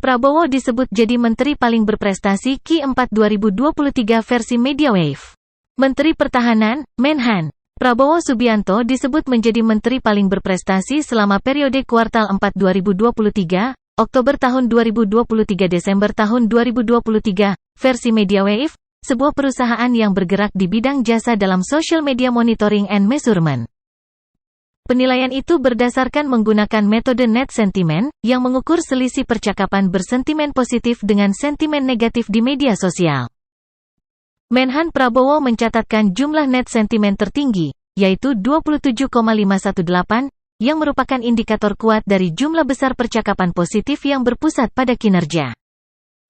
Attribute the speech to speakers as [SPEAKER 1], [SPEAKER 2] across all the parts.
[SPEAKER 1] Prabowo disebut jadi Menteri paling berprestasi Q4 2023 versi MediaWave. Menteri Pertahanan, Menhan, Prabowo Subianto disebut menjadi Menteri paling berprestasi selama periode kuartal 4 2023, Oktober tahun 2023 Desember tahun 2023, versi MediaWave, sebuah perusahaan yang bergerak di bidang jasa dalam social media monitoring and measurement. Penilaian itu berdasarkan menggunakan metode net sentiment, yang mengukur selisih percakapan bersentimen positif dengan sentimen negatif di media sosial. Menhan Prabowo mencatatkan jumlah net sentimen tertinggi, yaitu 27,518, yang merupakan indikator kuat dari jumlah besar percakapan positif yang berpusat pada kinerja.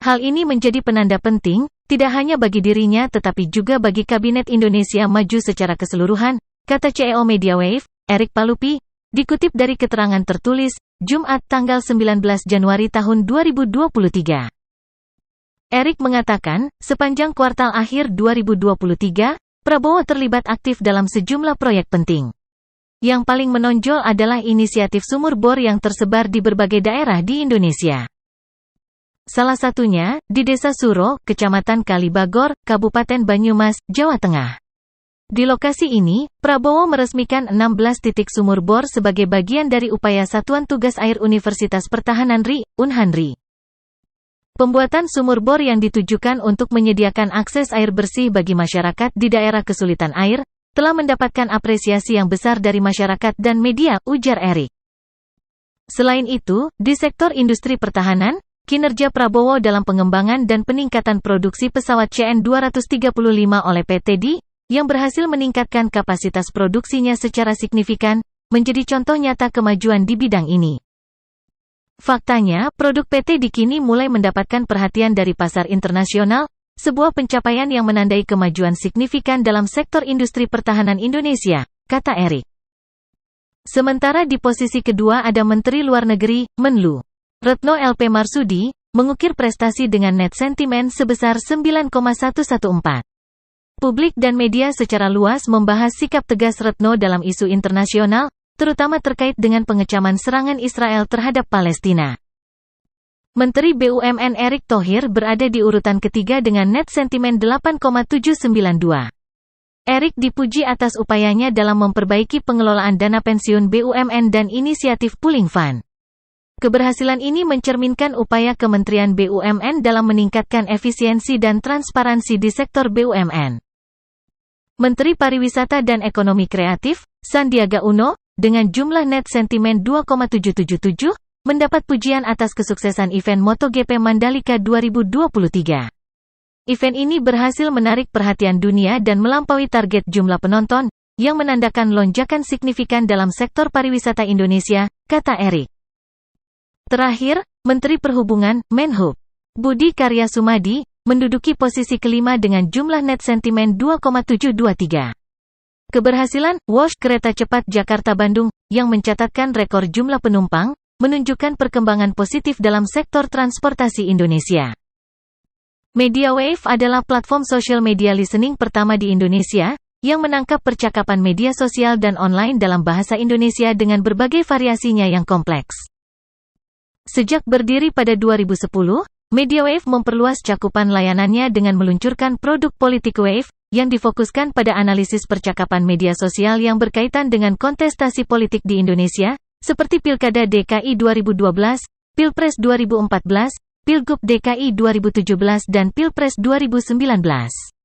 [SPEAKER 1] Hal ini menjadi penanda penting, tidak hanya bagi dirinya tetapi juga bagi Kabinet Indonesia Maju secara keseluruhan, kata CEO MediaWave, Erick Palupi, dikutip dari keterangan tertulis, Jumat tanggal 19 Januari tahun 2023. Erick mengatakan, sepanjang kuartal akhir 2023, Prabowo terlibat aktif dalam sejumlah proyek penting. Yang paling menonjol adalah inisiatif sumur bor yang tersebar di berbagai daerah di Indonesia. Salah satunya, di Desa Suro, Kecamatan Kalibagor, Kabupaten Banyumas, Jawa Tengah. Di lokasi ini, Prabowo meresmikan 16 titik sumur bor sebagai bagian dari upaya Satuan Tugas Air Universitas Pertahanan RI, Unhanri. Pembuatan sumur bor yang ditujukan untuk menyediakan akses air bersih bagi masyarakat di daerah kesulitan air, telah mendapatkan apresiasi yang besar dari masyarakat dan media, ujar Erick. Selain itu, di sektor industri pertahanan, kinerja Prabowo dalam pengembangan dan peningkatan produksi pesawat CN-235 oleh PT DI, yang berhasil meningkatkan kapasitas produksinya secara signifikan, menjadi contoh nyata kemajuan di bidang ini. Faktanya, produk PT DI kini mulai mendapatkan perhatian dari pasar internasional, sebuah pencapaian yang menandai kemajuan signifikan dalam sektor industri pertahanan Indonesia, kata Erick. Sementara di posisi kedua ada Menteri Luar Negeri, Menlu Retno LP Marsudi, mengukir prestasi dengan net sentiment sebesar 9,114. Publik dan media secara luas membahas sikap tegas Retno dalam isu internasional, terutama terkait dengan pengecaman serangan Israel terhadap Palestina. Menteri BUMN Erick Thohir berada di urutan ketiga dengan net sentiment 8,792. Erick dipuji atas upayanya dalam memperbaiki pengelolaan dana pensiun BUMN dan inisiatif pooling fund. Keberhasilan ini mencerminkan upaya Kementerian BUMN dalam meningkatkan efisiensi dan transparansi di sektor BUMN. Menteri Pariwisata dan Ekonomi Kreatif, Sandiaga Uno, dengan jumlah net sentiment 2,777, mendapat pujian atas kesuksesan event MotoGP Mandalika 2023. Event ini berhasil menarik perhatian dunia dan melampaui target jumlah penonton, yang menandakan lonjakan signifikan dalam sektor pariwisata Indonesia, kata Erick. Terakhir, Menteri Perhubungan, Menhub, Budi Karya Sumadi, menduduki posisi kelima dengan jumlah net sentiment 2,723. Keberhasilan WOS kereta cepat Jakarta-Bandung, yang mencatatkan rekor jumlah penumpang, menunjukkan perkembangan positif dalam sektor transportasi Indonesia. MediaWave adalah platform social media listening pertama di Indonesia, yang menangkap percakapan media sosial dan online dalam bahasa Indonesia dengan berbagai variasinya yang kompleks. Sejak berdiri pada 2010, MediaWave memperluas cakupan layanannya dengan meluncurkan produk PolitikWave, yang difokuskan pada analisis percakapan media sosial yang berkaitan dengan kontestasi politik di Indonesia, seperti Pilkada DKI 2012, Pilpres 2014, Pilgub DKI 2017 dan Pilpres 2019.